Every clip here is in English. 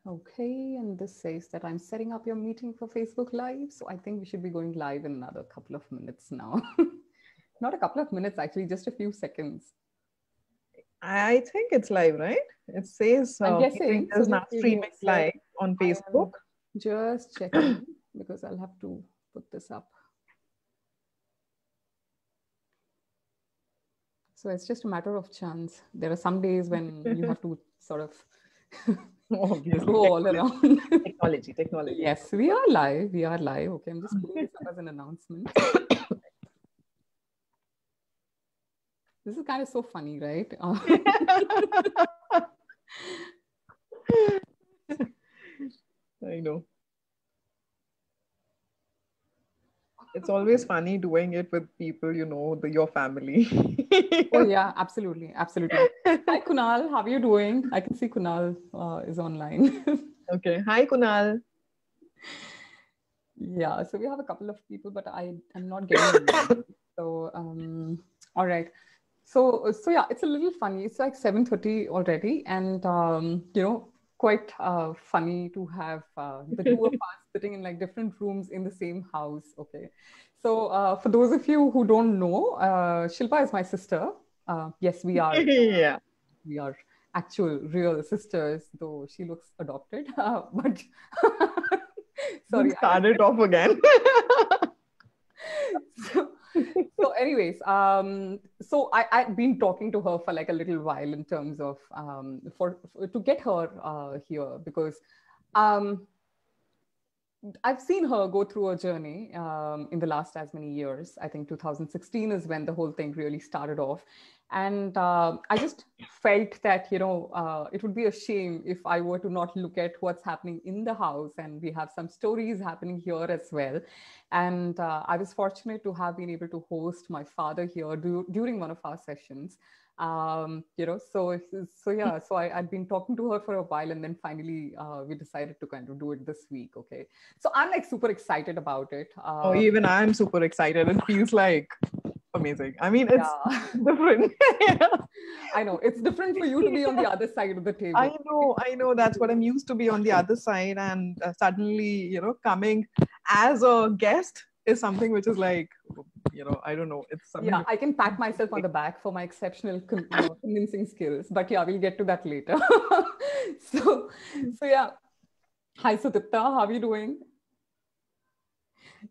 Okay, and this says that I'm setting up your meeting for Facebook Live. So I think we should be going live in another couple of minutes now. Not a couple of minutes, actually, just a few seconds. I think it's live, right? It says I'm meeting guessing. So is just now give me a streaming sec. live on I Facebook. am just checking because I'll have to put this up. So it's just a matter of chance. There are some days when you have to sort of Obviously, go all around. technology. Yes, we are live. We are live. Okay, I'm just putting this up as an announcement. This is kind of so funny, right? I know. It's always funny doing it with people, your family. Oh yeah, absolutely, absolutely. Hi Kunal, how are you doing? I can see Kunal is online. Okay. Hi, Kunal. Yeah, so we have a couple of people, but I am not getting the name. So all right. So yeah, it's a little funny. It's like 7:30 already, and quite funny to have the two of us sitting in like different rooms in the same house. Okay, so for those of you who don't know, Shilpa is my sister. Yes, Yeah. we are actual real sisters, though she looks adopted. But Don't sorry, start it off again. so, so anyways, so I've been talking to her for like a little while in terms of for to get her here because um, I've seen her go through a journey in the last as many years. I think 2016 is when the whole thing really started off. And I just felt that, it would be a shame if I were to not look at what's happening in the house. And we have some stories happening here as well. And I was fortunate to have been able to host my father here during one of our sessions. So yeah, so I'd been talking to her for a while, and then finally we decided to kind of do it this week. Okay, so I'm like super excited about it. Oh, even I'm super excited. It feels like amazing. I mean, it's Yeah, different. I know it's different for you to be on the other side of the table. I know. That's what I'm used to be on the other side, and suddenly, coming as a guest is something which is like, I don't know. It's something. Yeah, I can pat myself on the back for my exceptional convincing skills, but yeah, we'll get to that later. so, so yeah. Hi, Sudipta. How are you doing?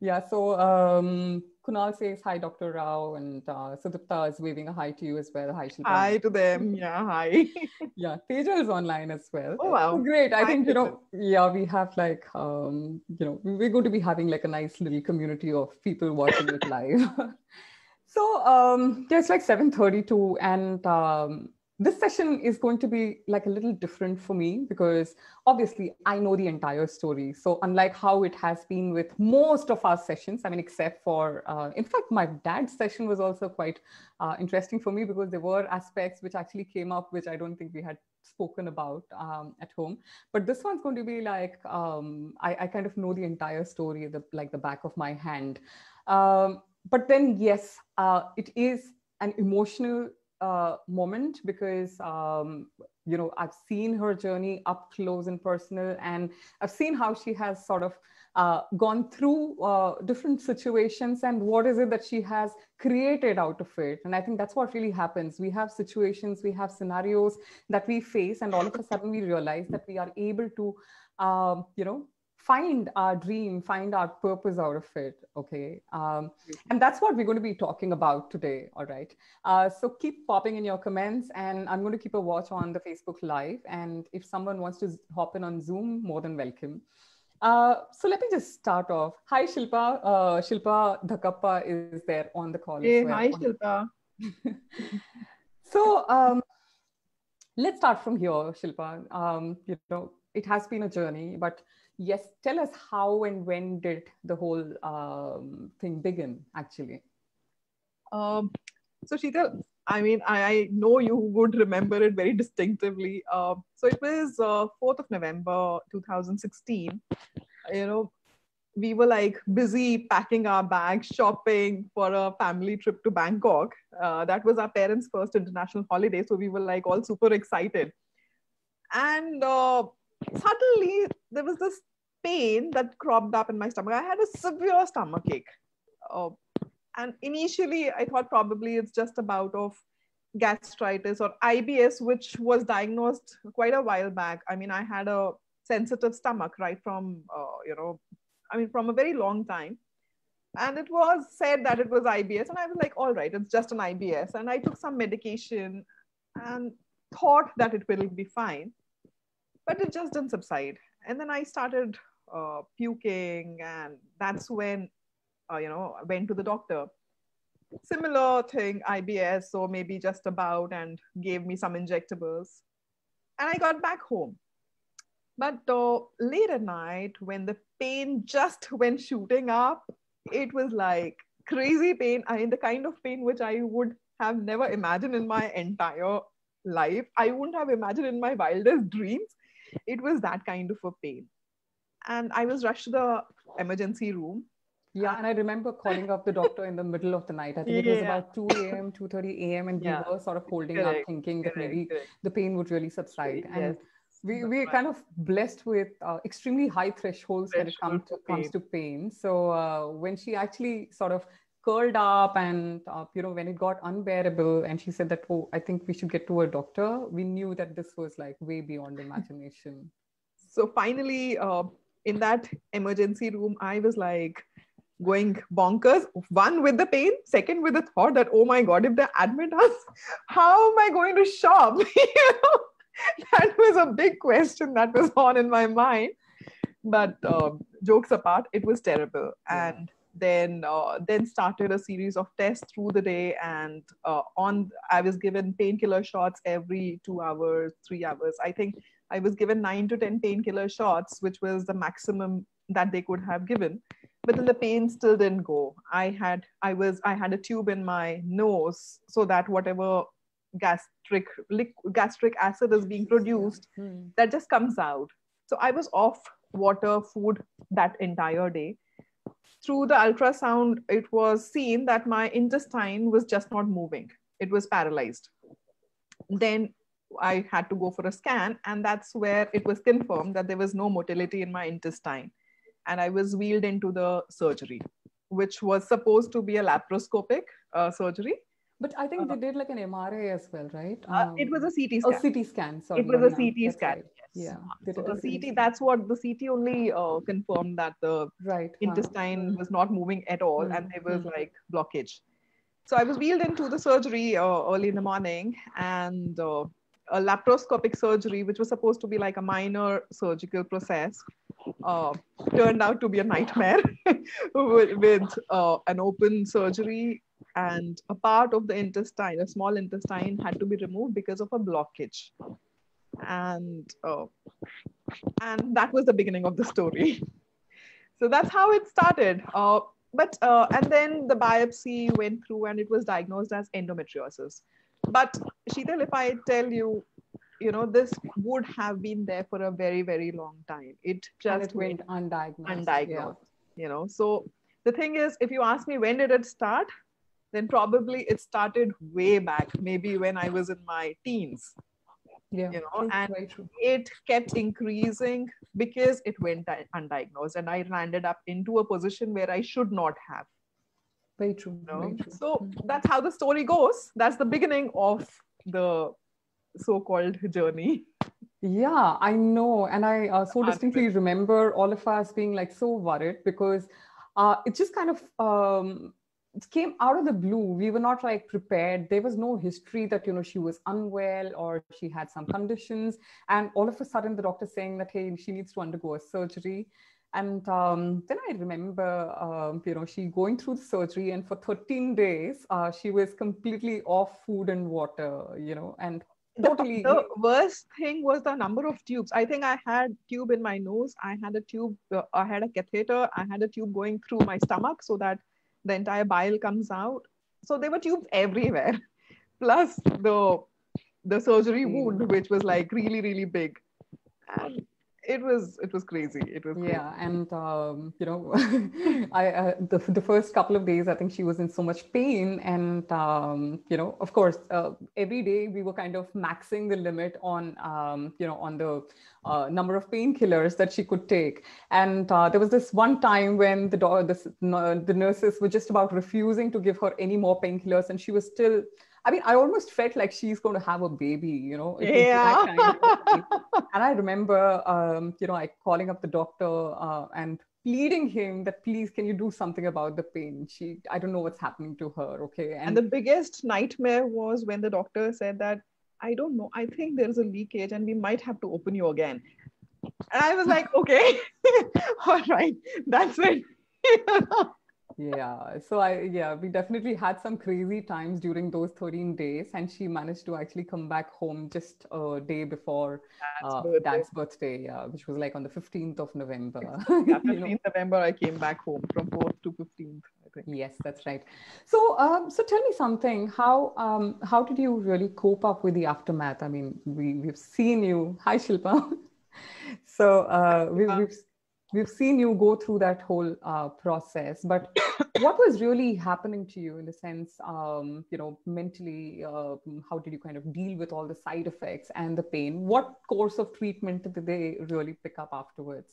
Yeah, so Kunal says hi, Dr. Rao, and Sudipta is waving a hi to you as well. Hi, Shilpa. Hi to them. Yeah, hi. Yeah, Teja is online as well. Oh So wow. great. I Hi, think, Tejas. yeah, we have like, we're going to be having like a nice little community of people watching it live. So yeah, it's like 7:32, and this session is going to be like a little different for me because obviously I know the entire story. So unlike how it has been with most of our sessions, I mean, except for, in fact, my dad's session was also quite interesting for me because there were aspects which actually came up which I don't think we had spoken about at home. But this one's going to be like I kind of know the entire story, like the back of my hand. But then, yes, it is an emotional moment because I've seen her journey up close and personal, and I've seen how she has sort of gone through different situations and what is it that she has created out of it. And I think that's what really happens. We have situations, we have scenarios that we face, and all of a sudden we realize that we are able to find our dream, find our purpose out of it. Okay. And that's what we're going to be talking about today. All right. So keep popping in your comments, and I'm going to keep a watch on the Facebook Live. And if someone wants to hop in on Zoom, more than welcome. So let me just start off. Hi, Shilpa. Shilpa Dhakappa is there on the call as Hey, well. hi, Shilpa. So let's start from here, Shilpa. It has been a journey, but yes, tell us how and when did the whole thing begin, actually? Um, so Sheetal, I mean, I know you would remember it very distinctively. So it was 4th of November 2016. You know, we were like busy packing our bags, shopping for a family trip to Bangkok. That was our parents' first international holiday, so we were like all super excited. And suddenly there was this pain that cropped up in my stomach. I had a severe stomach ache. Uh, and initially, I thought probably it's just a bout of gastritis or IBS, which was diagnosed quite a while back. I mean, I had a sensitive stomach right from, from a very long time. And it was said that it was IBS. And I was like, all right, it's just an IBS. And I took some medication and thought that it will be fine, but it just didn't subside. And then I started puking, and that's when, I went to the doctor. Similar thing, IBS, so maybe just about, and gave me some injectables. And I got back home. But late at night, when the pain just went shooting up, it was like crazy pain. I mean, the kind of pain which I would have never imagined in my entire life. I wouldn't have imagined in my wildest dreams. It was that kind of a pain. And I was rushed to the emergency room. Yeah, and I remember calling up the doctor in the middle of the night. I think it was about 2 a.m., 2:30 a.m. And we were sort of holding up, thinking that maybe the pain would really subside. And we're kind of blessed with extremely high thresholds when it comes to pain. So when she actually sort of curled up and, when it got unbearable and she said that, oh, I think we should get to a doctor, we knew that this was like way beyond imagination. So finally, in that emergency room, I was like going bonkers. One, with the pain. Second, with the thought that, oh my God, if they admit us, how am I going to shop? That was a big question that was on in my mind. But jokes apart, it was terrible. Yeah. And then started a series of tests through the day, and I was given painkiller shots every 2 hours, 3 hours. I think I was given 9 to 10 painkiller shots, which was the maximum that they could have given. But then the pain still didn't go. I had a tube in my nose so that whatever gastric acid is being produced, that just comes out. So I was off water, food that entire day. Through the ultrasound, it was seen that my intestine was just not moving. It was paralyzed. Then I had to go for a scan, and that's where it was confirmed that there was no motility in my intestine. And I was wheeled into the surgery, which was supposed to be a laparoscopic surgery. But I think they did like an MRI as well, right? It was a CT scan. Oh, CT scan. Sorry. It was a CT scan. Right. Yes. Yeah. So the CT, that's what the CT only confirmed, that the intestine was not moving at all, and there was like blockage. So I was wheeled into the surgery early in the morning, and a laparoscopic surgery, which was supposed to be like a minor surgical process, turned out to be a nightmare with an open surgery, and a part of the intestine, a small intestine, had to be removed because of a blockage. And that was the beginning of the story. So that's how it started. And then the biopsy went through, and it was diagnosed as endometriosis. But Sheetal, if I tell you, this would have been there for a very, very long time. It just went undiagnosed. Yeah. So the thing is, if you ask me when did it start, then probably it started way back, maybe when I was in my teens. Yeah, and it kept increasing because it went undiagnosed, and I landed up into a position where I should not have. Very true. Very true. So that's how the story goes. That's the beginning of the so-called journey. Yeah, I know. And I so distinctly remember all of us being like so worried, because it just kind of it came out of the blue. We were not like prepared. There was no history that, she was unwell or she had some conditions. And all of a sudden the doctor saying that, hey, she needs to undergo a surgery. And then I remember, she going through the surgery, and for 13 days, she was completely off food and water, and totally. The worst thing was the number of tubes. I think I had tube in my nose. I had a tube, I had a catheter. I had a tube going through my stomach so that the entire bile comes out. So there were tubes everywhere. Plus the surgery wound, which was like really, really big. And it was crazy. It was crazy. Yeah, and the first couple of days, I think she was in so much pain, and of course, every day we were kind of maxing the limit on on the number of painkillers that she could take. And there was this one time when the nurses were just about refusing to give her any more painkillers, and she was still. I mean, I almost felt like she's going to have a baby, It was that kind of thing. And I remember, I calling up the doctor and pleading him that, please, can you do something about the pain? I don't know what's happening to her. Okay. And the biggest nightmare was when the doctor said that, I don't know, I think there's a leakage and we might have to open you again. And I was like, okay, all right, that's it. Yeah. So we definitely had some crazy times during those 13 days, and she managed to actually come back home just a day before Dad's birthday, which was like on the 15th of November. Yeah, 15th November, I came back home from 4th to 15th, I think. Yes, that's right. So, so tell me something. How did you really cope up with the aftermath? I mean, we've seen you. Hi, Shilpa. So we've seen you go through that whole process, but what was really happening to you in the sense, mentally, how did you kind of deal with all the side effects and the pain? What course of treatment did they really pick up afterwards?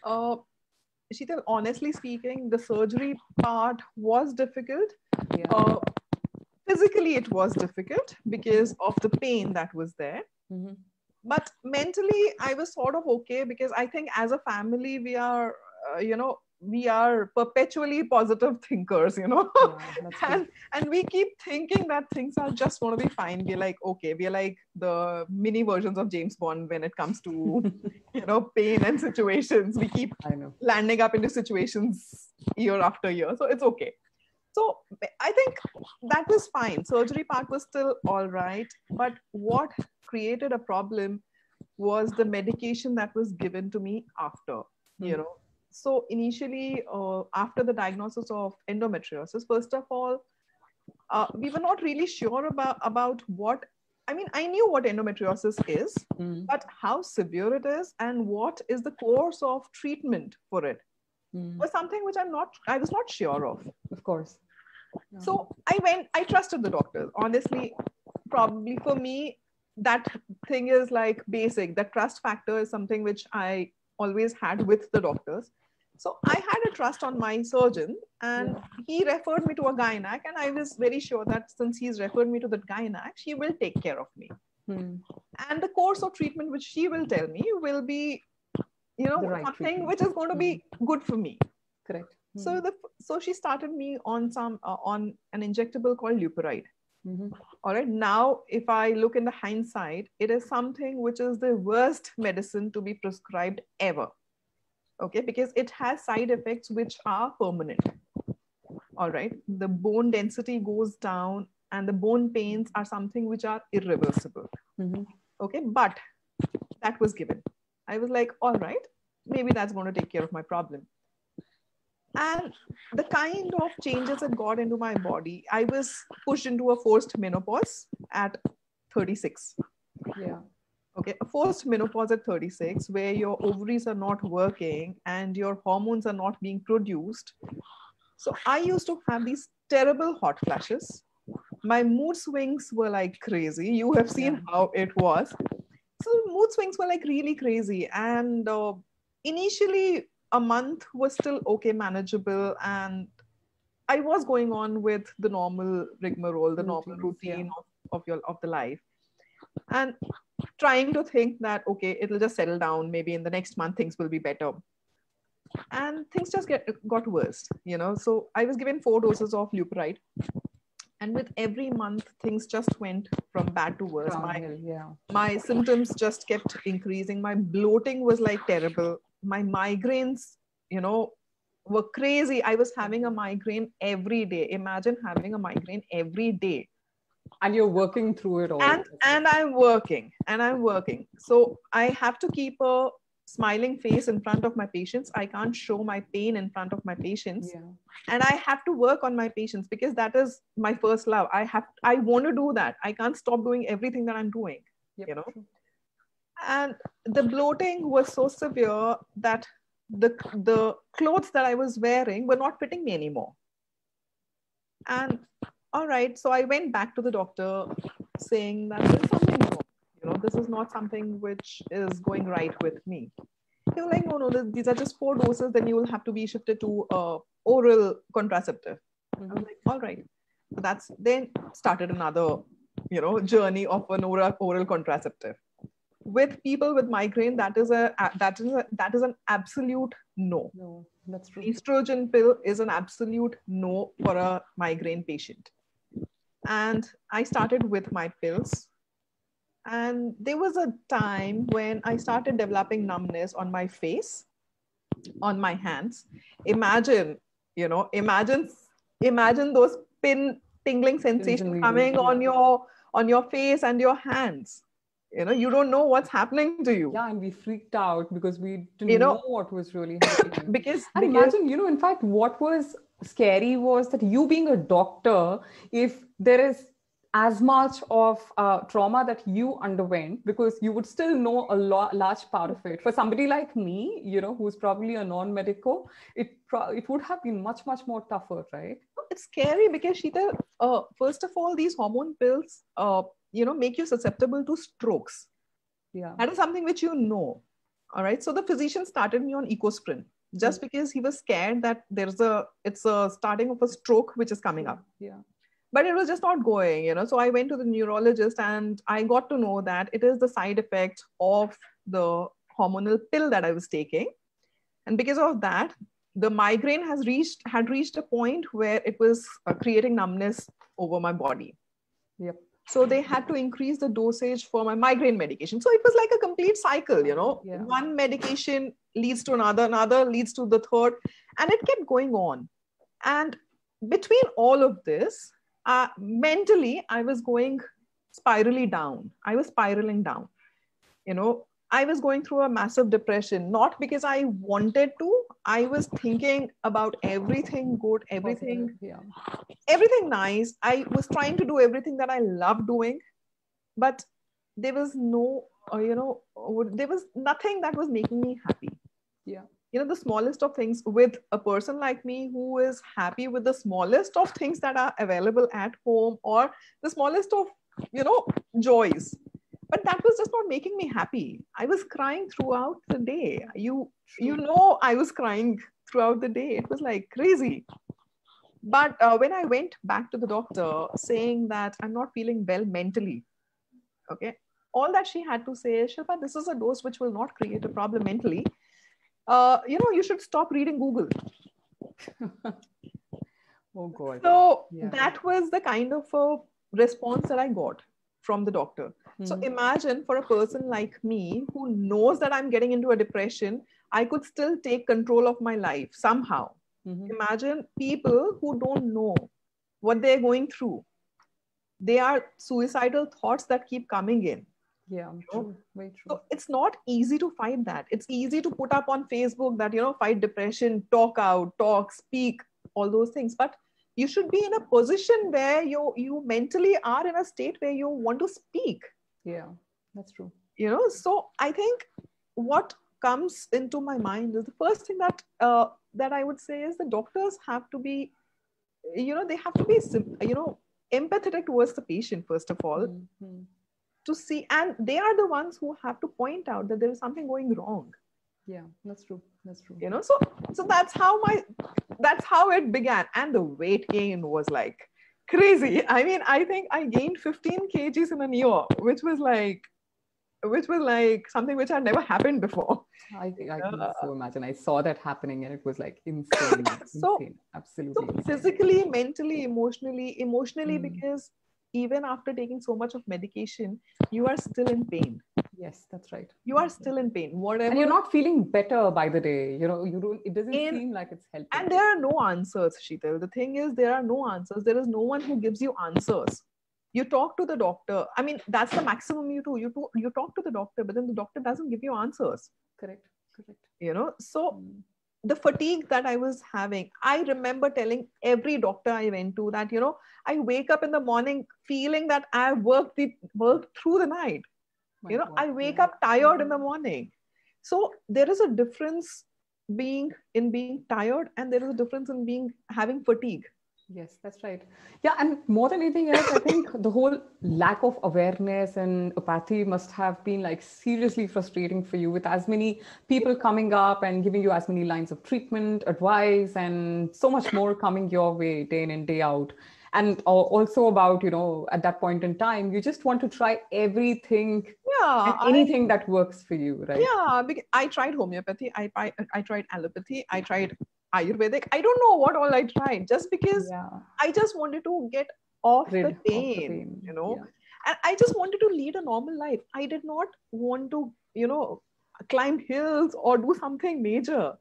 Sheetal, honestly speaking, the surgery part was difficult. Yeah. Physically, it was difficult because of the pain that was there. Mm-hmm. But mentally, I was sort of okay because I think as a family, we are, we are perpetually positive thinkers, Yeah, and we keep thinking that things are just going to be fine. We're like, okay, we're like the mini versions of James Bond when it comes to, pain and situations. We keep landing up into situations year after year. So it's okay. So I think that was fine. Surgery part was still all right. But what created a problem was the medication that was given to me after, So initially, after the diagnosis of endometriosis, first of all, we were not really sure about what, I knew what endometriosis is, but how severe it is and what is the course of treatment for it was something which I was not sure of. Of course. Yeah. So I trusted the doctors. Honestly, probably for me, that thing is like basic. The trust factor is something which I always had with the doctors. So I had a trust on my surgeon, and he referred me to a gynac, and I was very sure that since he's referred me to the gynac, she will take care of me. And the course of treatment which she will tell me will be, right something treatment, which is going to be good for me. Correct. So she started me on on an injectable called Leupride. All right. Now, if I look in the hindsight, it is something which is the worst medicine to be prescribed ever. Okay, because it has side effects which are permanent. All right. The bone density goes down, and the bone pains are something which are irreversible. Okay, but that was given. I was like, all right, maybe that's going to take care of my problem. And the kind of changes that got into my body, I was pushed into a forced menopause at 36. Yeah. Okay, a forced menopause at 36, where your ovaries are not working and your hormones are not being produced. So I used to have these terrible hot flashes. My mood swings were like crazy. You have seen how it was. So mood swings were like really crazy. And initially, a month was still okay, manageable, and I was going on with the normal rigmarole, the normal routine of the life, and trying to think that okay, it'll just settle down. Maybe in the next month things will be better, and things just got worse. So I was given 4 doses of Leupride, and with every month things just went from bad to worse. My symptoms just kept increasing. My bloating was like terrible. My migraines, were crazy. I was having a migraine every day. Imagine having a migraine every day. And you're working through it all. And I'm working. So I have to keep a smiling face in front of my patients. I can't show my pain in front of my patients. And I have to work on my patients because that is my first love. I want to do that. I can't stop doing everything that I'm doing, And the bloating was so severe that the clothes that I was wearing were not fitting me anymore. And all right, so I went back to the doctor saying that there's something wrong. This is not something which is going right with me. They were like, no, these are just 4 doses. Then you will have to be shifted to oral contraceptive. I was like, all right. So that's then started another, journey of an oral contraceptive. With people with migraine, that is an absolute no. No, that's true. Estrogen pill is an absolute no for a migraine patient. And I started with my pills. And there was a time when I started developing numbness on my face, on my hands. Imagine those pin tingling sensation coming on your face and your hands. You don't know what's happening to you. Yeah, and we freaked out because we didn't know what was really happening. because imagine, in fact, what was scary was that you being a doctor, if there is as much of trauma that you underwent, because you would still know a large part of it. For somebody like me, who's probably a non-medico, it would have been much, much more tougher, right? It's scary because, Sheetal, first of all, these hormone pills, make you susceptible to strokes. Yeah. That is something which all right. So the physician started me on Ecosprin just because he was scared that it's a starting of a stroke which is coming up. Yeah. But it was just not going, So I went to the neurologist and I got to know that it is the side effect of the hormonal pill that I was taking. And because of that, the migraine had reached a point where it was creating numbness over my body. Yep. So they had to increase the dosage for my migraine medication. So it was like a complete cycle, Yeah. One medication leads to another leads to the third, and it kept going on. And between all of this, mentally, I was going spiraling down. I was spiraling down. I was going through a massive depression, not because I wanted to. I was thinking about everything good, everything nice. I was trying to do everything that I love doing, but there was no, there was nothing that was making me happy. Yeah. The smallest of things, with a person like me who is happy with the smallest of things that are available at home, or the smallest of, joys. But that was just not making me happy. I was crying throughout the day. I was crying throughout the day. It was like crazy. But when I went back to the doctor saying that I'm not feeling well mentally, okay, all that she had to say is, Shilpa, this is a dose which will not create a problem mentally. You should stop reading Google. Oh God. So that was the kind of a response that I got from the doctor. So imagine, for a person like me who knows that I'm getting into a depression, I could still take control of my life somehow. Imagine people who don't know what they're going through. They are suicidal thoughts that keep coming in. Yeah, true. Very true. So it's not easy to fight that. It's easy to put up on Facebook that, fight depression, talk, speak, all those things. But you should be in a position where you mentally are in a state where you want to speak. Yeah, that's true. So I think what comes into my mind is the first thing that I would say is the doctors have to be, they have to be, empathetic towards the patient, first of all, to see, and they are the ones who have to point out that there is something going wrong. Yeah, that's true. That's true. So that's how it began. And the weight gain was like crazy. I mean, I think I gained 15 kgs in a year, which was like something which had never happened before. I can so imagine. I saw that happening and it was like insane. Insane. Absolutely. So physically, mentally, emotionally, because even after taking so much of medication, you are still in pain. Yes, that's right. You are still in pain. Whatever. And you're not feeling better by the day. It doesn't seem like it's helping. And there are no answers, Sheetal. The thing is, there are no answers. There is no one who gives you answers. You talk to the doctor. I mean, that's the maximum you do. You talk to the doctor, but then the doctor doesn't give you answers. Correct. So the fatigue that I was having, I remember telling every doctor I went to that, I wake up in the morning feeling that I worked through the night. My God. I wake Yeah. up tired in the morning. So there is a difference being tired, and there is a difference in having fatigue. Yes, that's right. Yeah, and more than anything else, I think the whole lack of awareness and apathy must have been like seriously frustrating for you, with as many people coming up and giving you as many lines of treatment, advice, and so much more coming your way day in and day out. And also about, at that point in time, you just want to try everything and Yeah, anything that works for you, right? because I tried homeopathy, I tried allopathy, I tried Ayurvedic. I don't know what all I tried, just because Yeah, I just wanted to get off the rid of the pain, pain. and Yeah, I just wanted to lead a normal life. I did not want to, climb hills or do something major.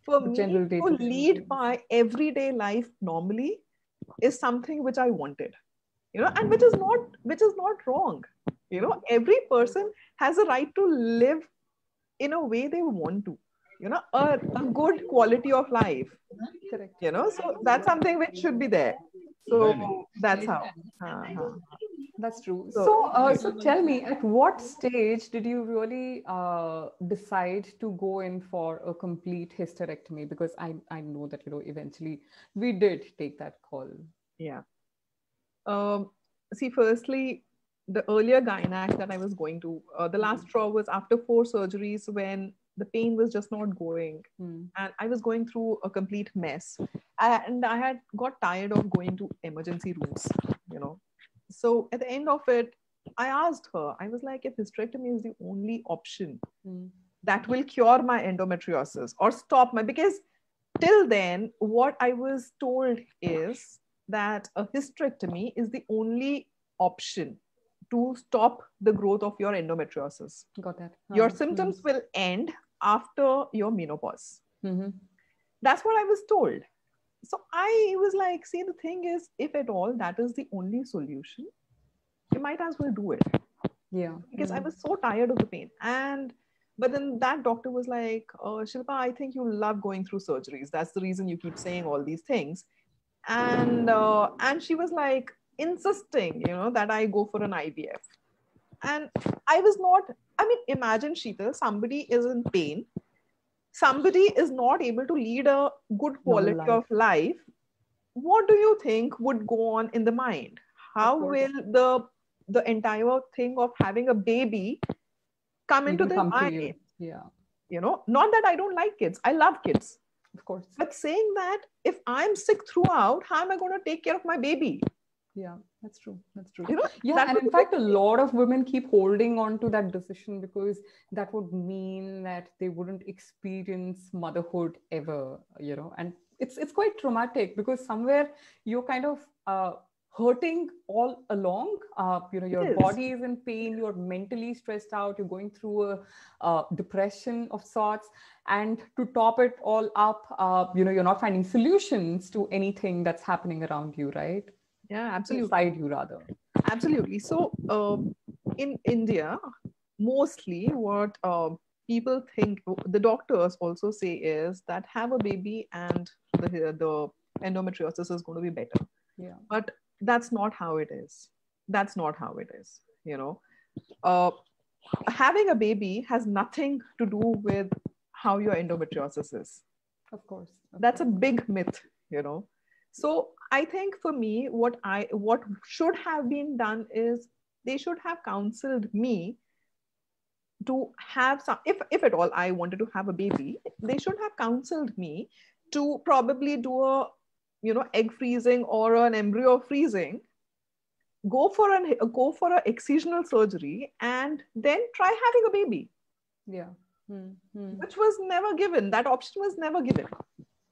For the me, general to day-to-day lead routine. my everyday life normally is something which I wanted, and which is not wrong. Every person has a right to live in a way they want to, a good quality of life, Correct. so that's something which should be there. So that's how. Uh-huh. That's true. So So tell me, at what stage did you really decide to go in for a complete hysterectomy? Because I know that, eventually we did take that call. yeah. Um, See, firstly, the earlier gynac that I was going to, the last straw was after 4 surgeries, when the pain was just not going, Hmm. and I was going through a complete mess, and I had got tired of going to emergency rooms. You know, so at the end of it, I asked her. I was like, if hysterectomy is the only option Hmm. that will cure my endometriosis or stop my, because till then what I was told is that a hysterectomy is the only option to stop the growth of your endometriosis. Got that. Your Hmm. symptoms will end after your menopause. Hmm. That's what I was told. So I was like, see, the thing is, if at all that is the only solution, you might as well do it, Yeah. because I was so tired of the pain. And but then that doctor was like, Shilpa, I think you love going through surgeries. That's the reason you keep saying all these things. And she was like insisting, that I go for an IVF. And I was not. I mean, imagine, Sheetal, somebody is in pain. Somebody is not able to lead a good Normal quality of life, life. What do you think would go on in the mind? of How course. will the entire thing of having a baby come into Even their come to mind? you. Yeah, Not that I don't like kids, I love kids, of course. but saying that if I'm sick throughout, how am I going to take care of my baby? Yeah, that's true. That's true. you know Yeah, that and was in a big fact, a thing. lot of women keep holding on to that decision because that would mean that they wouldn't experience motherhood ever, and it's quite traumatic because somewhere you're kind of hurting all along. Your It is. body is in pain, you're mentally stressed out, you're going through a depression of sorts, and to top it all up, you're not finding solutions to anything that's happening around you, right? Yeah, absolutely. Inside you rather. Absolutely. So, in India, mostly what people think, the doctors also say, is that have a baby and the endometriosis is going to be better. Yeah. But that's not how it is. That's not how it is. Uh, Having a baby has nothing to do with how your endometriosis is. Of course. Of That's a course. big myth. So I think for me, what should have been done is they should have counseled me to have some, if at all I wanted to have a baby, they should have counseled me to probably do a egg freezing or an embryo freezing, go for a excisional surgery, and then try having a baby, Yeah. which was never given. That option was never given.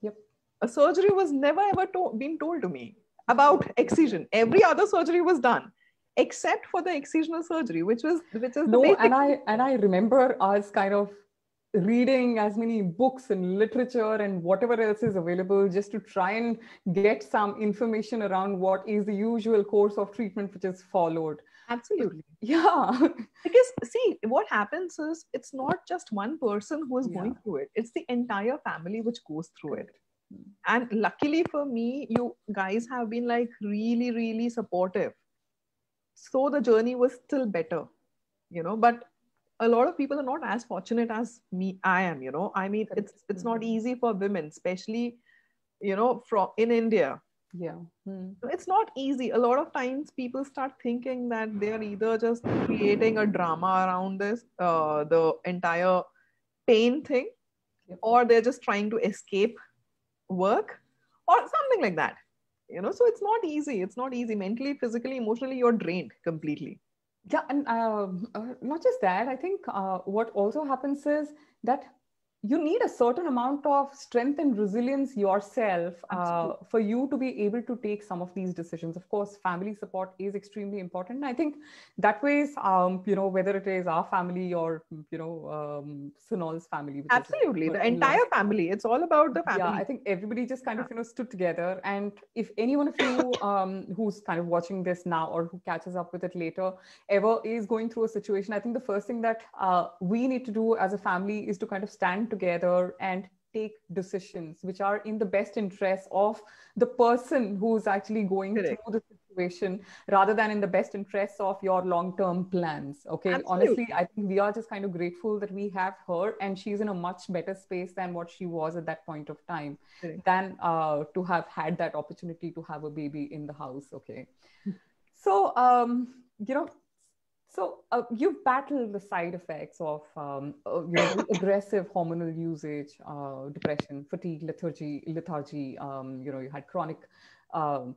Yep. A surgery was never ever been told to me about excision. Every other surgery was done except for the excisional surgery, which is the No, basic. and I remember us kind of reading as many books and literature and whatever else is available just to try and get some information around what is the usual course of treatment which is followed. So, Absolutely. yeah. Because see, what happens is it's not just one person who is Yeah. going through it, it's the entire family which goes through it. Correct. And luckily for me, you guys have been like really, really supportive. So the journey was still better. But a lot of people are not as fortunate as I am, you know. I mean, Correct. it's not easy for women, especially, you know, from in India. Yeah. Hmm. It's not easy. A lot of times people start thinking that they are either just creating a drama around this, the entire pain thing, Yep. or they're just trying to escape work or something like that. You know, so it's not easy. It's not easy. Mentally, physically, emotionally, you're drained completely. Yeah, and not just that. I think what also happens is that you need a certain amount of strength and resilience yourself Absolutely. for you to be able to take some of these decisions. Of course, family support is extremely important. I think that ways, whether it is our family or Sunal's family, which is like Absolutely. her The in-laws. entire family. It's all about the Yeah, I family. think everybody just kind Yeah. of stood together. And if any one of you who's kind of watching this now or who catches up with it later ever is going through a situation, I think the first thing that we need to do as a family is to kind of stand together and take decisions which are in the best interest of the person who's actually going through Correct. the situation, rather than in the best interest of your long-term plans. Okay, honestly, Absolutely. I think we are just kind of grateful that we have her, and she's in a much better space than what she was at that point of time, Correct. than to have had that opportunity to have a baby in the house. Okay, so you know so you've battled the side effects of, very aggressive hormonal usage, depression, fatigue, lethargy. You had chronic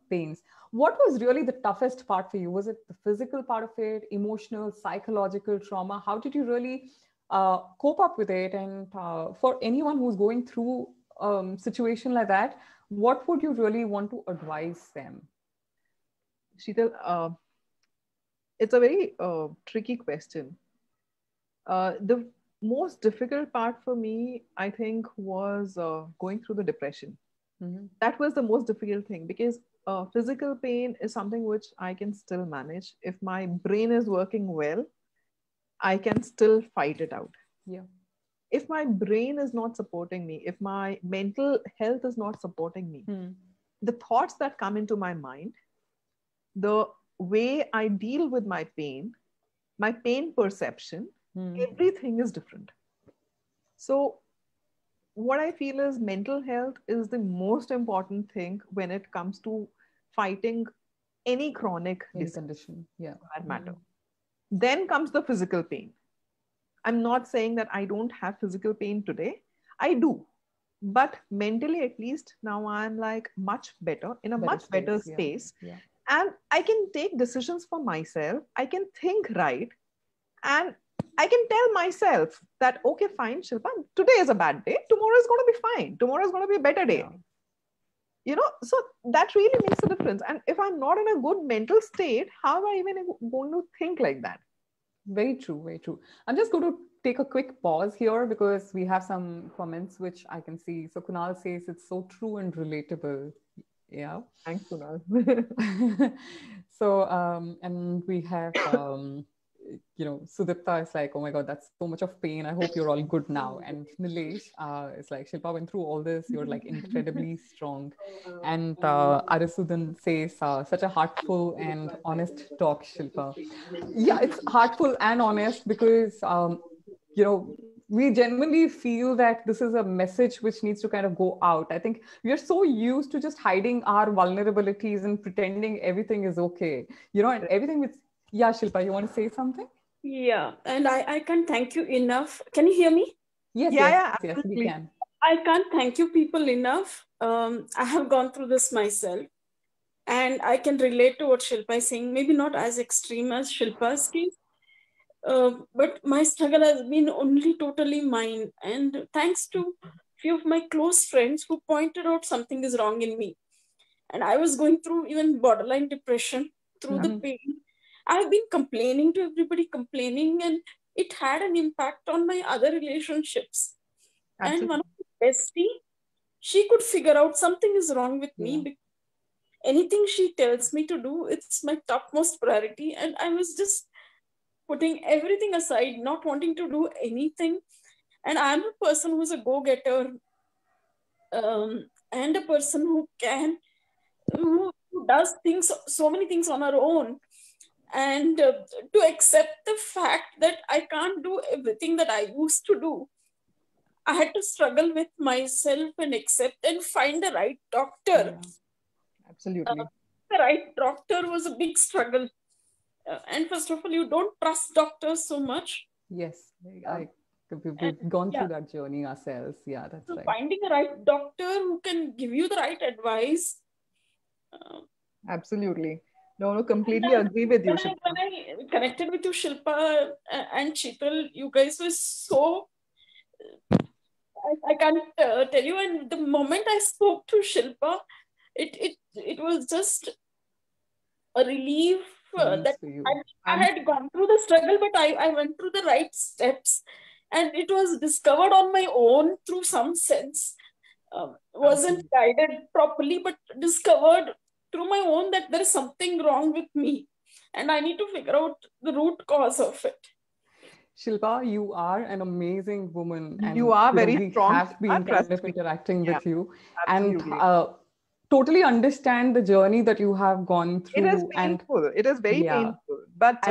pains. What was really the toughest part for you? Was it the physical part of it, emotional, psychological trauma? How did you really cope up with it? And for anyone who's going through situation like that, what would you really want to advise them? Sheetal, it's a very tricky question. The most difficult part for me, I think, was going through the depression. Mm-hmm. That was the most difficult thing because physical pain is something which I can still manage. If my brain is working well, I can still fight it out. Yeah. If my brain is not supporting me, if my mental health is not supporting me, Hmm. the thoughts that come into my mind, the way I deal with my pain perception, Hmm. everything is different. So, what I feel is mental health is the most important thing when it comes to fighting any chronic Any disease condition. Yeah. for that Hmm. matter. Then comes the physical pain. I'm not saying that I don't have physical pain today. I do. But mentally, at least, now I'm like much better, in a Better much better space. Yeah. space. Yeah. And I can take decisions for myself. I can think right. And I can tell myself that, okay, fine, Shilpa, today is a bad day. Tomorrow is going to be fine. Tomorrow is going to be a better Yeah. day. You know, so that really makes a difference. And if I'm not in a good mental state, how am I even going to think like that? Very true. Very true. I'm just going to take a quick pause here because we have some comments which I can see. So Kunal says it's so true and relatable. Yeah. Thanks, Kunal. So and we have Sudipta is like, oh my god, that's so much of pain. I hope you're all good now. And Nilesh is like, Shilpa went through all this. You're like incredibly strong. And Arisudan says, such a heartful and honest talk, Shilpa. Yeah, it's heartful and honest because we genuinely feel that this is a message which needs to kind of go out. I think we are so used to just hiding our vulnerabilities and pretending everything is okay, and everything with. Yeah, Shilpa, you want to say something? Yeah, and I can't thank you enough. Can you hear me? Yes, Yeah, yes, yeah, yes, we absolutely. can. I can't thank you people enough. I have gone through this myself, and I can relate to what Shilpa is saying. Maybe not as extreme as Shilpa's case, but my struggle has been only totally mine. And thanks to few of my close friends who pointed out something is wrong in me. And I was going through even borderline depression through the Mhm. pain. I've been complaining to everybody, complaining, and it had an impact on my other relationships. And one Absolutely. of the bestie, she could figure out something is wrong with Yeah. me. Anything she tells me to do, it's my topmost priority. And I was just putting everything aside, not wanting to do anything. And I'm a person who's a go-getter, and a person who does things, so many things on her own. and to accept the fact that I can't do everything that I used to do. I had to struggle with myself and accept and find the right doctor. Yeah. Absolutely. The right doctor was a big struggle. And first of all, you don't trust doctors so much. Yes, we've gone through that journey ourselves. Yeah, that's So right. finding a right doctor who can give you the right advice. Absolutely. No, completely agree with you, Shilpa. When I connected with you, Shilpa and Sheetal, you guys were so, I can't tell you. And the moment I spoke to Shilpa, it was just a relief that For you. I had gone through the struggle, but I went through the right steps, and it was discovered on my own through some sense. Wasn't guided properly, but discovered through my own that there is something wrong with me, and I need to figure out the root cause of it. Shilpa, you are an amazing woman. And you are very we strong. have been kind of interacting with you. Absolutely. And totally understand the journey that you have gone through. It is painful. It is very painful. But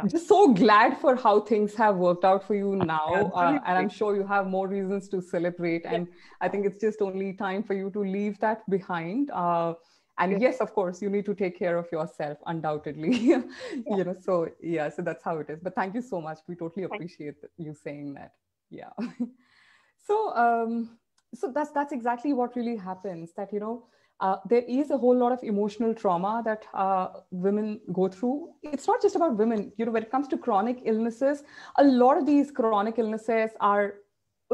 just so glad for how things have worked out for you now. And I'm sure you have more reasons to celebrate. And I think it's just only time for you to leave that behind. And yes, of course, you need to take care of yourself, undoubtedly. You know, so that's how it is. But thank you so much. We totally appreciate you saying that. Yeah. So that's exactly what really happens. That, you know, there is a whole lot of emotional trauma that women go through. It's not just about women. You know, when it comes to chronic illnesses, a lot of these chronic illnesses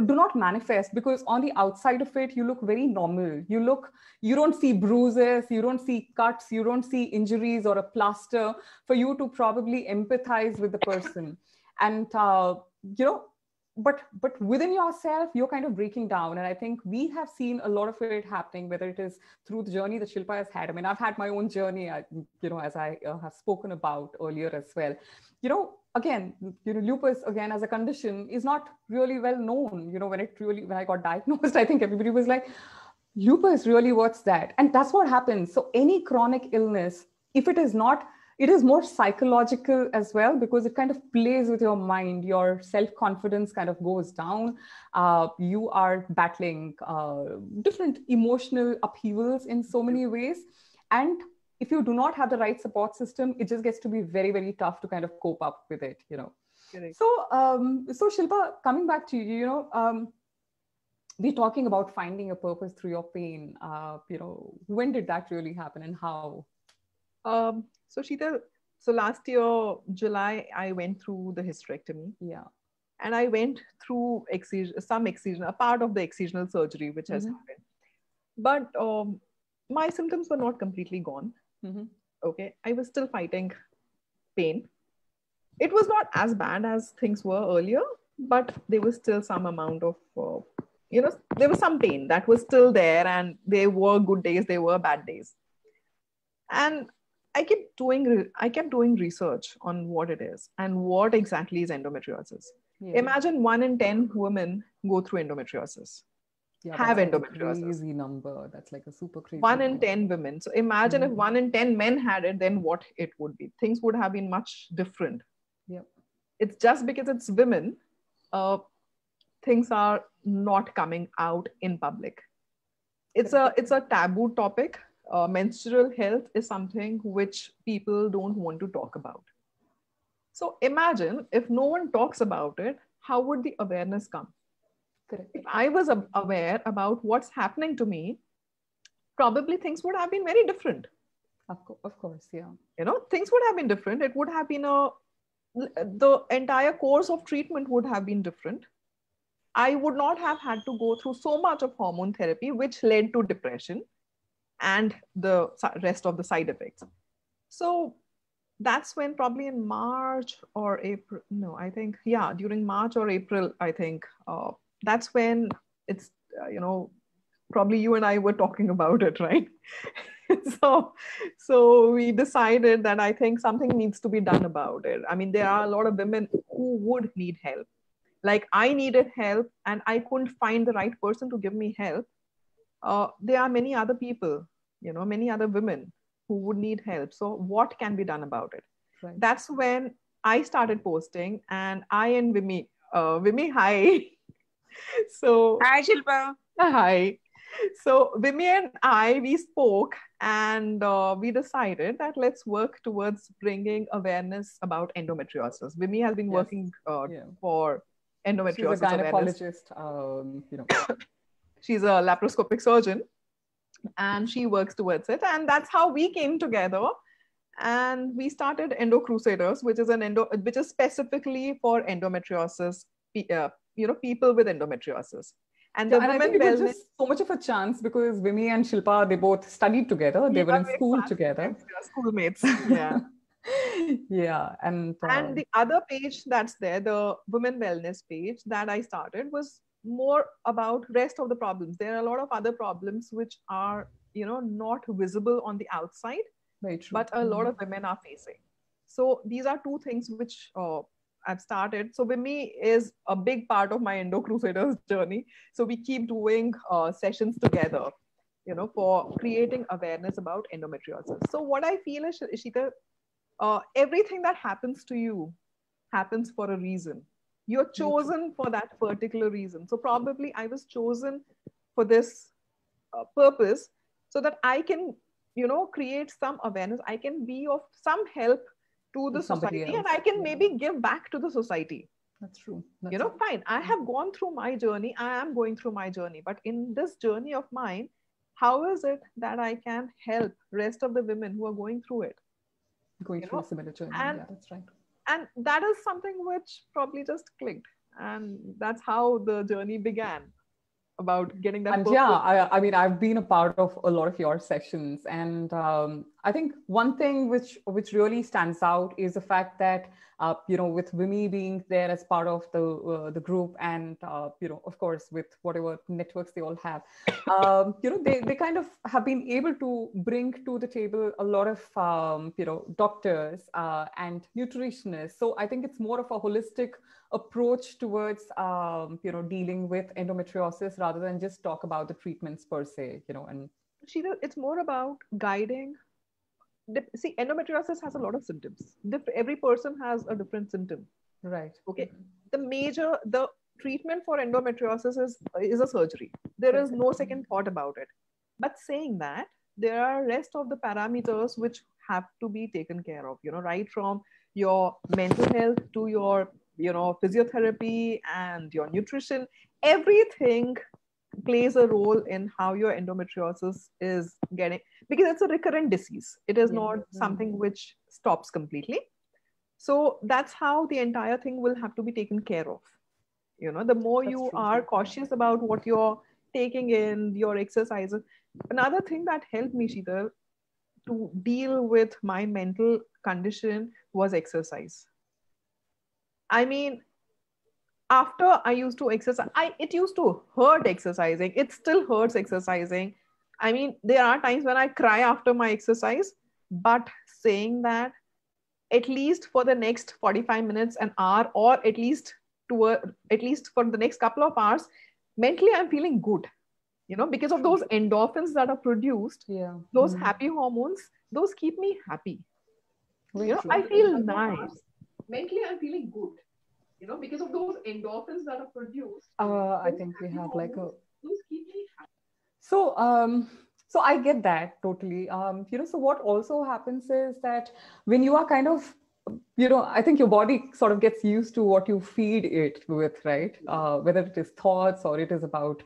do not manifest because on the outside of it, you look very normal. You don't see bruises, you don't see cuts, you don't see injuries or a plaster for you to probably empathize with the person. And, you know, but within yourself, you're kind of breaking down. And I think we have seen a lot of it happening, whether it is through the journey that Shilpa has had. I mean, I've had my own journey, you know, as I have spoken about earlier as well. You know, again, you know, lupus again as a condition is not really well known. You know, when I got diagnosed, I think everybody was like, lupus, really, what's that? And that's what happens. So any chronic illness, if it is not, it is more psychological as well, because it kind of plays with your mind. Your self-confidence kind of goes down. You are battling different emotional upheavals in so many ways. And if you do not have the right support system, it just gets to be very, very tough to kind of cope up with it, you know. Correct. So Shilpa, coming back to you, you know, we're talking about finding a purpose through your pain. You know, when did that really happen and how? So Sheetal, so last year, July, I went through the hysterectomy. Yeah. And I went through some excision, a part of the excisional surgery, which has happened. But my symptoms were not completely gone. Okay. I was still fighting pain. It was not as bad as things were earlier, but there was still some amount of, you know, there was some pain that was still there, and there were good days, there were bad days. And I kept doing research on what it is and what exactly is endometriosis. Yeah. Imagine 1 in 10 women go through endometriosis. Yeah, have endometriosis. Crazy number. That's like a super crazy 1 in 10 women. So imagine if 1 in 10 men had it, then what it would be. Things would have been much different. Yep. It's just because it's women, things are not coming out in public. It's a taboo topic. Menstrual health is something which people don't want to talk about. So imagine if no one talks about it, how would the awareness come? Correct. If I was aware about what's happening to me, probably things would have been very different. Of course, yeah. You know, things would have been different. It would have been the entire course of treatment would have been different. I would not have had to go through so much of hormone therapy, which led to depression and the rest of the side effects. So that's when probably in March or April, no, I think, yeah, during March or April, I think that's when it's, you know, probably you and I were talking about it, right? So we decided that I think something needs to be done about it. I mean, there are a lot of women who would need help. Like I needed help and I couldn't find the right person to give me help. There are many other people, you know, many other women who would need help. So what can be done about it? Right. That's when I started posting, and I and Vimy, hi. So Hi, Shilpa. hi. So Vimy and I, we spoke, and we decided that let's work towards bringing awareness about endometriosis. Vimy has been Yes. working Yeah. for She's a endometriosis awareness. gynecologist, She's a laparoscopic surgeon, and she works towards it. And that's how we came together. And we started Endo Crusaders, which is specifically for endometriosis, people with endometriosis. And the and I women think it was wellness. just so much of a chance because Vimy and Shilpa, they both studied together. They were in school together. Schoolmates. Yeah. Yeah. And the other page that's there, the women wellness page that I started, was more about rest of the problems. There are a lot of other problems which are, not visible on the outside, very true. but a lot of women are facing. So these are two things which I've started. So Vimy is a big part of my Endo Crusaders journey. So we keep doing sessions together, for creating awareness about endometriosis. So what I feel is, Ishita, everything that happens to you happens for a reason. You're chosen for that particular reason. So probably I was chosen for this purpose, so that I can, create some awareness. I can be of some help to the society, and I can maybe give back to the society. That's true. Fine. I have gone through my journey. I am going through my journey. But in this journey of mine, how is it that I can help rest of the women who are going through it? Going through a similar journey. Yeah, that's right. And that is something which probably just clicked. And that's how the journey began, about getting that. And yeah, I mean, I've been a part of a lot of your sessions, and I think one thing which really stands out is the fact that with Vimy being there as part of the group, and of course with whatever networks they all have, they kind of have been able to bring to the table a lot of doctors and nutritionists. So I think it's more of a holistic approach towards dealing with endometriosis rather than just talk about the treatments per se. And Sheila, it's more about guiding. See, endometriosis has a lot of symptoms. Every person has a different symptom. Right. Okay. The treatment for endometriosis is a surgery. There is no second thought about it. But saying that, there are rest of the parameters which have to be taken care of, right from your mental health to your, physiotherapy and your nutrition. Everything plays a role in how your endometriosis is getting, because it's a recurrent disease. It is not something which stops completely. So that's how the entire thing will have to be taken care of. The more you are cautious about what you're taking in, your exercises. Another thing that helped me, Sheetal, to deal with my mental condition was exercise. I mean, after I used to exercise, it used to hurt exercising. It still hurts exercising. I mean, there are times when I cry after my exercise, but saying that, at least for the next 45 minutes, an hour, or at least for the next couple of hours, mentally I'm feeling good, because of those endorphins that are produced, those happy hormones, those keep me happy. I feel nice. Mentally I'm feeling good, because of those endorphins that are produced. I think we have like a. Those keep me happy. So I get that totally. So what also happens is that when you are kind of, I think your body sort of gets used to what you feed it with, right? Whether it is thoughts or it is about,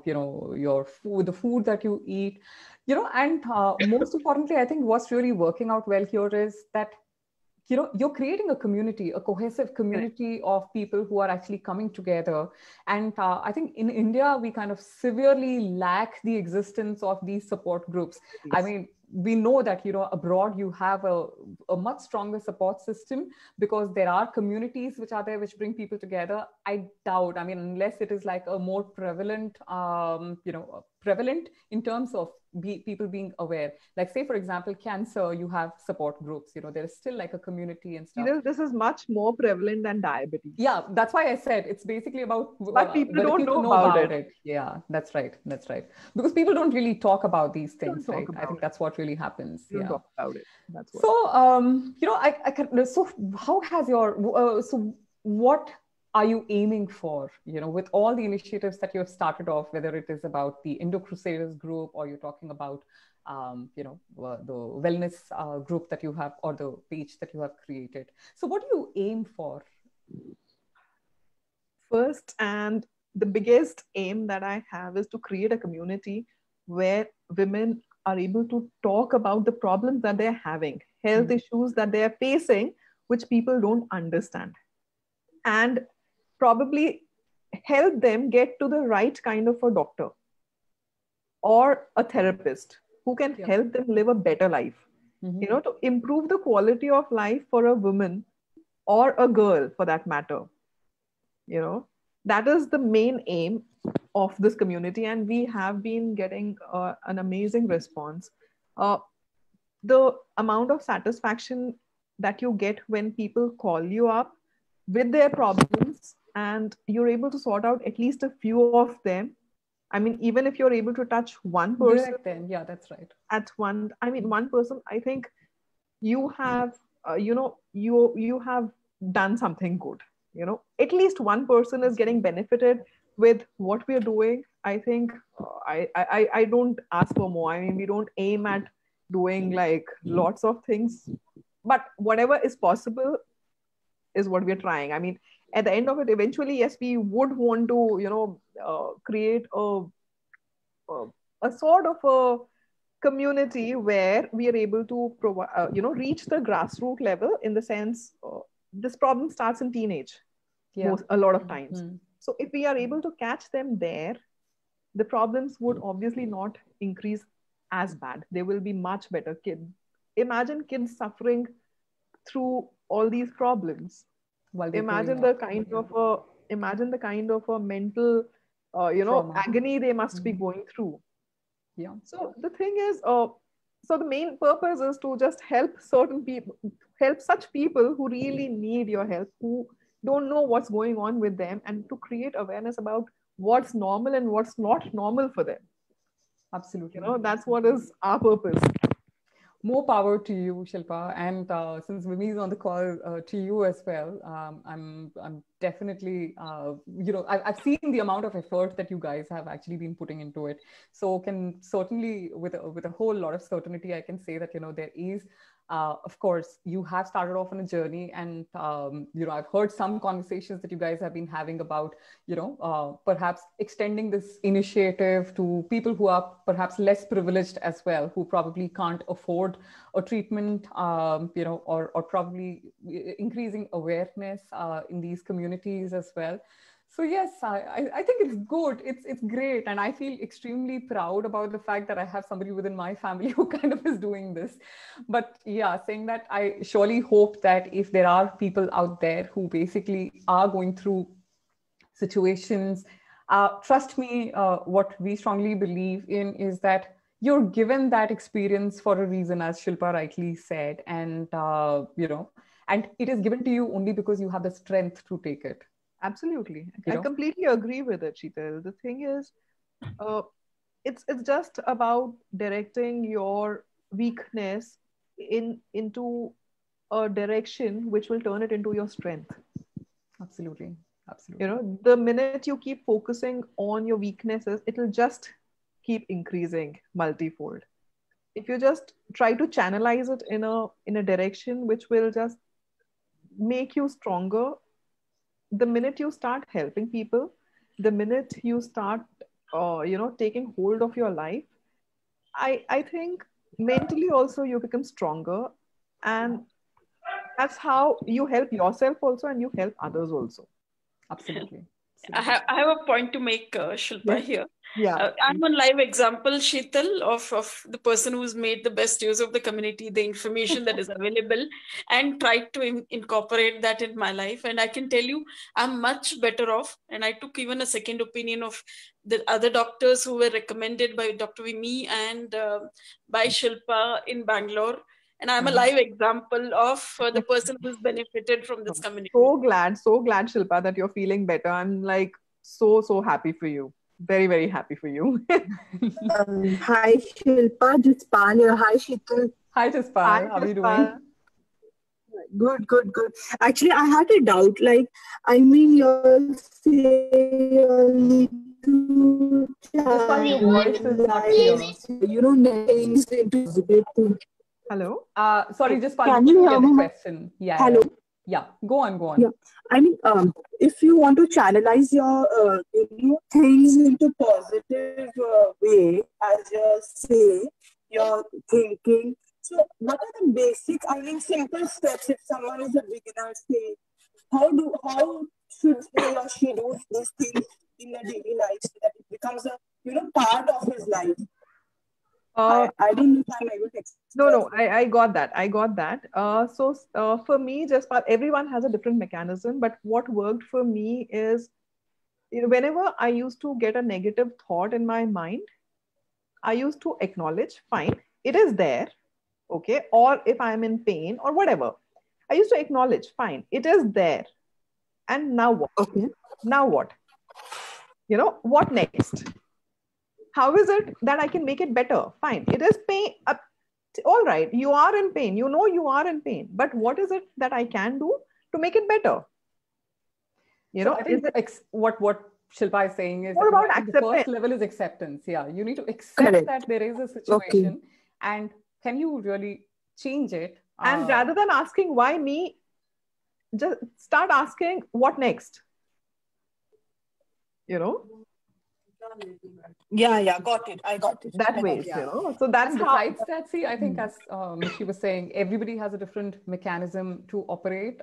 your food, the food that you eat, and most importantly, I think what's really working out well here is that you're creating a community, a cohesive community of people who are actually coming together. And I think in India, we kind of severely lack the existence of these support groups. Yes. I mean, we know that, abroad you have a much stronger support system because there are communities which are there, which bring people together. I doubt, I mean, unless it is like a more prevalent, prevalent in terms of people being aware. Like say, for example, cancer, you have support groups, there is still like a community and stuff. This is much more prevalent than diabetes. Yeah, that's why I said it's basically about but people don't people know about it. Yeah, that's right. That's right. Because people don't really talk about these things, right? I think that's what really happens. Don't talk about it. That's what. So, so how has your, so what are you aiming for, with all the initiatives that you have started off, whether it is about the Indo Crusaders group or you're talking about, the wellness group that you have or the page that you have created. So what do you aim for? First, and the biggest aim that I have is to create a community where women are able to talk about the problems that they're having, health issues that they're facing, which people don't understand. And probably help them get to the right kind of a doctor or a therapist who can help them live a better life, to improve the quality of life for a woman or a girl for that matter. That is the main aim of this community. And we have been getting an amazing response. The amount of satisfaction that you get when people call you up with their problems and you're able to sort out at least a few of them. I mean, even if you're able to touch one person, yeah, that's right. One person, I think you have, you have done something good. At least one person is getting benefited with what we're doing. I think I don't ask for more. I mean, we don't aim at doing like lots of things, but whatever is possible is what we're trying. I mean, at the end of it, eventually, yes, we would want to, create a sort of a community where we are able to provide, reach the grassroots level, in the sense this problem starts in teenage, a lot of times. So if we are able to catch them there, the problems would obviously not increase as bad. They will be much better. Imagine kids suffering through all these problems. Imagine the kind of a mental, agony they must be going through. Yeah. So the thing is, so the main purpose is to just help certain people, help such people who really need your help, who don't know what's going on with them, and to create awareness about what's normal and what's not normal for them. Absolutely. That's what is our purpose. More power to you, Shilpa. And since Vimi is on the call, to you as well. I'm definitely, I've seen the amount of effort that you guys have actually been putting into it. So can certainly, with a whole lot of certainty, I can say that, there is, of course, you have started off on a journey, and I've heard some conversations that you guys have been having about, perhaps extending this initiative to people who are perhaps less privileged as well, who probably can't afford a treatment, or probably increasing awareness in these communities as well. So yes, I think it's good. It's great. And I feel extremely proud about the fact that I have somebody within my family who kind of is doing this. But yeah, saying that, I surely hope that if there are people out there who basically are going through situations, trust me, what we strongly believe in is that you're given that experience for a reason, as Shilpa rightly said. And, and it is given to you only because you have the strength to take it. Absolutely. I completely agree with it, Sheetal. The thing is, it's just about directing your weakness into a direction which will turn it into your strength. Absolutely. Absolutely. The minute you keep focusing on your weaknesses, it'll just keep increasing multifold. If you just try to channelize it in a direction which will just make you stronger, the minute you start helping people, the minute you start, taking hold of your life, I think mentally also you become stronger, and that's how you help yourself also, and you help others also. Absolutely. I have a point to make, Shilpa, Yes. here. Yeah. I'm a live example, Sheetal, of the person who's made the best use of the community, the information that is available, and tried to incorporate that in my life. And I can tell you, I'm much better off. And I took even a second opinion of the other doctors who were recommended by Dr. Vimi and by Shilpa in Bangalore. And I'm a live example of the person who's benefited from this community. So glad, Shilpa, that you're feeling better. I'm like so happy for you. Very, very happy for you. Hi, Shilpa. Jaspal here. Hi, Sheetal. Hi, Jaspal. Hi, How are you Jaspal. doing? Good. Actually, I had a doubt. Like, I mean, you'll say you'll need to Jaspal, your voice is not clear. things into positive. Hello? Sorry, Jaspal, Can you you get hear the me? question. Yeah. Hello? Yeah. Go on. Yeah. I mean, if you want to channelize your things into positive way, as you say, your thinking. So, what are the basic, simple steps if someone is a beginner? Say, how should he or she do these things in a daily life so that it becomes a part of his life? I don't know if I'm able to express. No, I got that. So for me, just everyone has a different mechanism, but what worked for me is, whenever I used to get a negative thought in my mind, I used to acknowledge, fine, it is there, okay, or if I'm in pain or whatever, I used to acknowledge, fine, it is there, and now what? Okay. Now what? What next? How is it that I can make it better? Fine, it is pain. All right, you are in pain. You know you are in pain. But what is it that I can do to make it better? I think what Shilpa is saying is that the first level is acceptance. Yeah, you need to accept Correct. that there is a situation, and can you really change it? And rather than asking why me, just start asking what next. Yeah, got it. I got it. That way, So that's how. Besides that, see, I think as she was saying, everybody has a different mechanism to operate.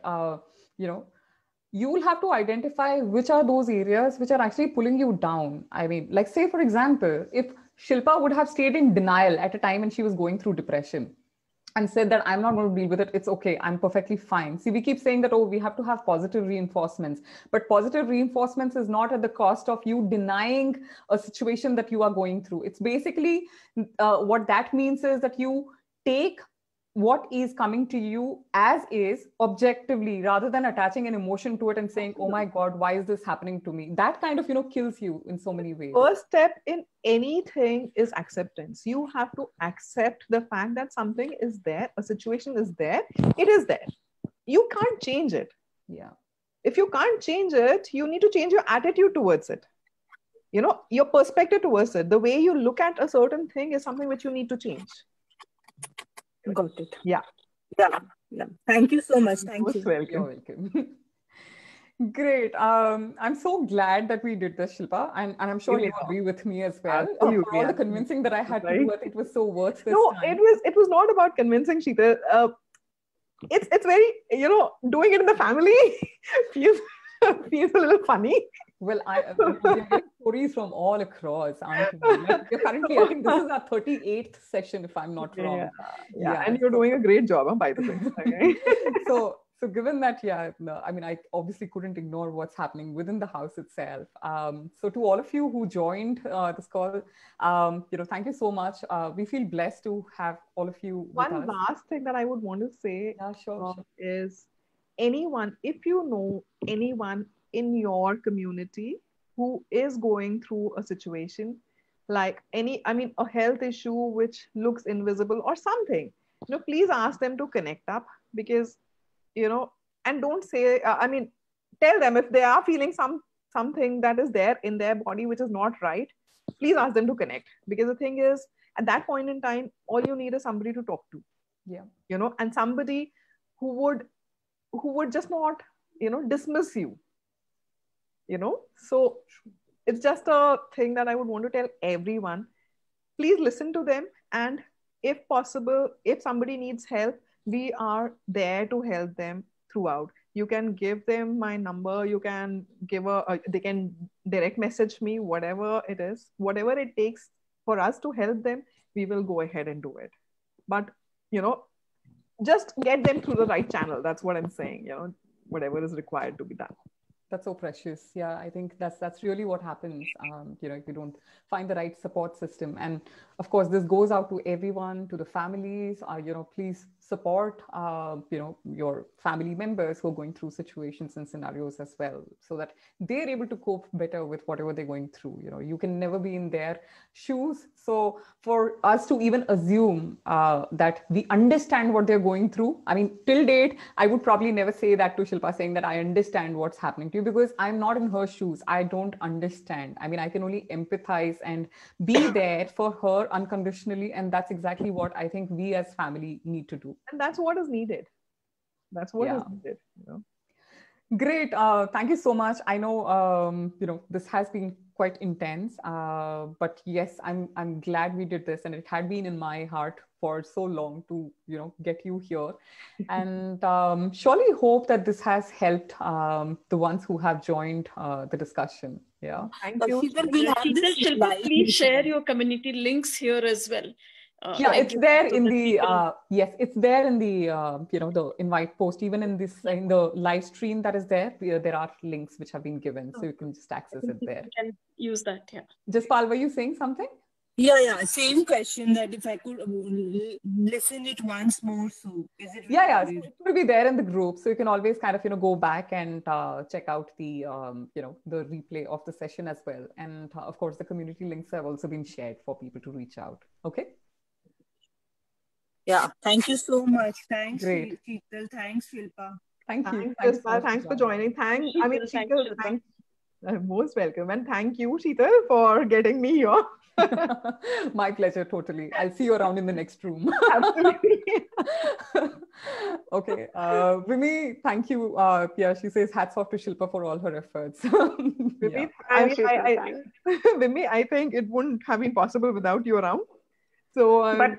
You will have to identify which are those areas which are actually pulling you down. I mean, like say, for example, if Shilpa would have stayed in denial at a time when she was going through depression and said that I'm not going to deal with it, it's okay, I'm perfectly fine. See, we keep saying that, we have to have positive reinforcements, but positive reinforcements is not at the cost of you denying a situation that you are going through. It's basically what that means is that you take what is coming to you as is objectively, rather than attaching an emotion to it and saying, oh my God, why is this happening to me? That kind of, kills you in so many ways. First step in anything is acceptance. You have to accept the fact that something is there, a situation is there, it is there. You can't change it. Yeah. If you can't change it, you need to change your attitude towards it. Your perspective towards it. The way you look at a certain thing is something which you need to change. Got it. Yeah. Thank you so much. Thank you. Welcome. You're welcome. Great. I'm so glad that we did this, Shilpa, and I'm sure you agree with me as well. Absolutely. For all the convincing that I had to do, it was so worth this No, time. it was not about convincing, Sheetal. It's very, doing it in the family feels a little funny. Well, we're getting stories from all across, aren't we? We're currently, I think this is our 38th session, if I'm not wrong. Yeah. And you're doing a great job, by the way. Okay. So given that, I obviously couldn't ignore what's happening within the house itself. So to all of you who joined this call, thank you so much. We feel blessed to have all of you with us. One last thing that I would want to say is if you know anyone in your community who is going through a situation like a health issue which looks invisible or something, please ask them to connect up, because and don't say tell them if they are feeling something that is there in their body which is not right, please ask them to connect, because the thing is, at that point in time, all you need is somebody to talk to. And somebody who would just not dismiss you. So it's just a thing that I would want to tell everyone. Please listen to them, and if possible, if somebody needs help, we are there to help them throughout. You can give them my number. You can give they can direct message me, whatever it is, whatever it takes for us to help them, we will go ahead and do it. But, just get them through the right channel. That's what I'm saying, whatever is required to be done. That's so precious. Yeah, I think that's really what happens. If you don't find the right support system, and of course, this goes out to everyone, to the families. Please support your family members who are going through situations and scenarios as well, so that they're able to cope better with whatever they're going through. You can never be in their shoes. So for us to even assume that we understand what they're going through, I mean, till date, I would probably never say that to Shilpa, saying that I understand what's happening to you, because I'm not in her shoes. I don't understand. I mean, I can only empathize and be there for her unconditionally. And that's exactly what I think we as family need to do. And that's what is needed. That's what is needed. Great. Thank you so much. I know, this has been quite intense, but yes, I'm glad we did this, and it had been in my heart for so long to, get you here, and surely hope that this has helped the ones who have joined the discussion. Yeah. Thank you. Shilpa, please share your community links here as well. It's there in the it's there in the the invite post. Even in the live stream that is there are links which have been given, so you can just access it there. You can use that. Yeah. Jaspal, were you saying something? Yeah. Same question, that if I could listen it once more, so is it? So it will be there in the group, so you can always kind of go back and check out the the replay of the session as well, and of course the community links have also been shared for people to reach out. Okay. Yeah, thank you so much. Thanks, Great. Sheetal. Thanks, Shilpa. Thank you. Thanks for joining. Sheetal, most welcome. And thank you, Sheetal, for getting me here. My pleasure, totally. I'll see you around in the next room. Absolutely. Okay. Vimi, thank you. She says hats off to Shilpa for all her efforts. Vimi, Vimi, I think it wouldn't have been possible without you around. So, but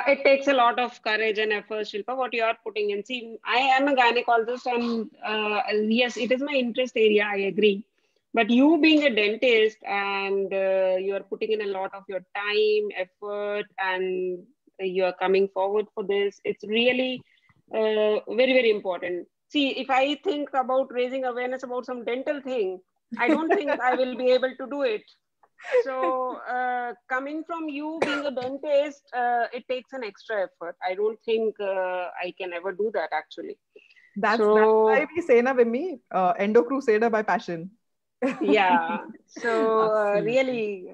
it takes a lot of courage and effort, Shilpa, what you are putting in. See, I am a gynecologist, and yes, it is my interest area, I agree. But you being a dentist, and you are putting in a lot of your time, effort, and you are coming forward for this. It's really very, very important. See, if I think about raising awareness about some dental thing, I don't think I will be able to do it. So coming from you being a dentist, it takes an extra effort. I don't think I can ever do that, actually. That's why we say, na, Vimi, endo crusader by passion. Yeah. So really,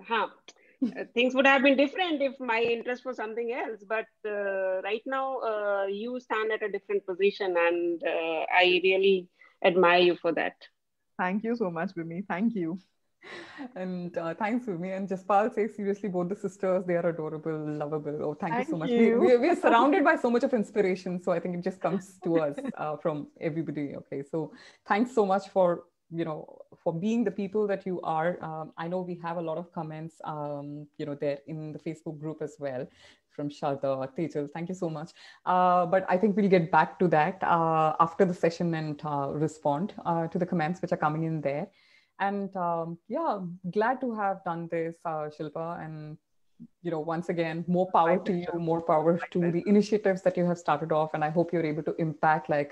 things would have been different if my interest was something else. But right now, you stand at a different position, and I really admire you for that. Thank you so much, Vimi. Thank you. And thanks, Vimi. And Jaspal says, seriously, both the sisters, they are adorable, lovable. Oh, thank you so much. We are surrounded by so much of inspiration. So I think it just comes to us from everybody. Okay. So thanks so much for being the people that you are. I know we have a lot of comments, there in the Facebook group as well from Shada, Tejal. Thank you so much. But I think we'll get back to that after the session and respond to the comments which are coming in there. And glad to have done this, Shilpa. And, once again, more power to you, more power to the initiatives that you have started off. And I hope you're able to impact a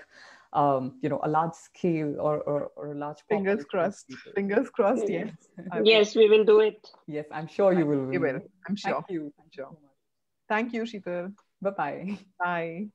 large scale or a large. Fingers crossed. Fingers crossed. Yes. Yes, we will do it. Yes, I'm sure you will. We will. I'm sure. Thank you. I'm sure. Thank you, Sheetal. Bye-bye. Bye.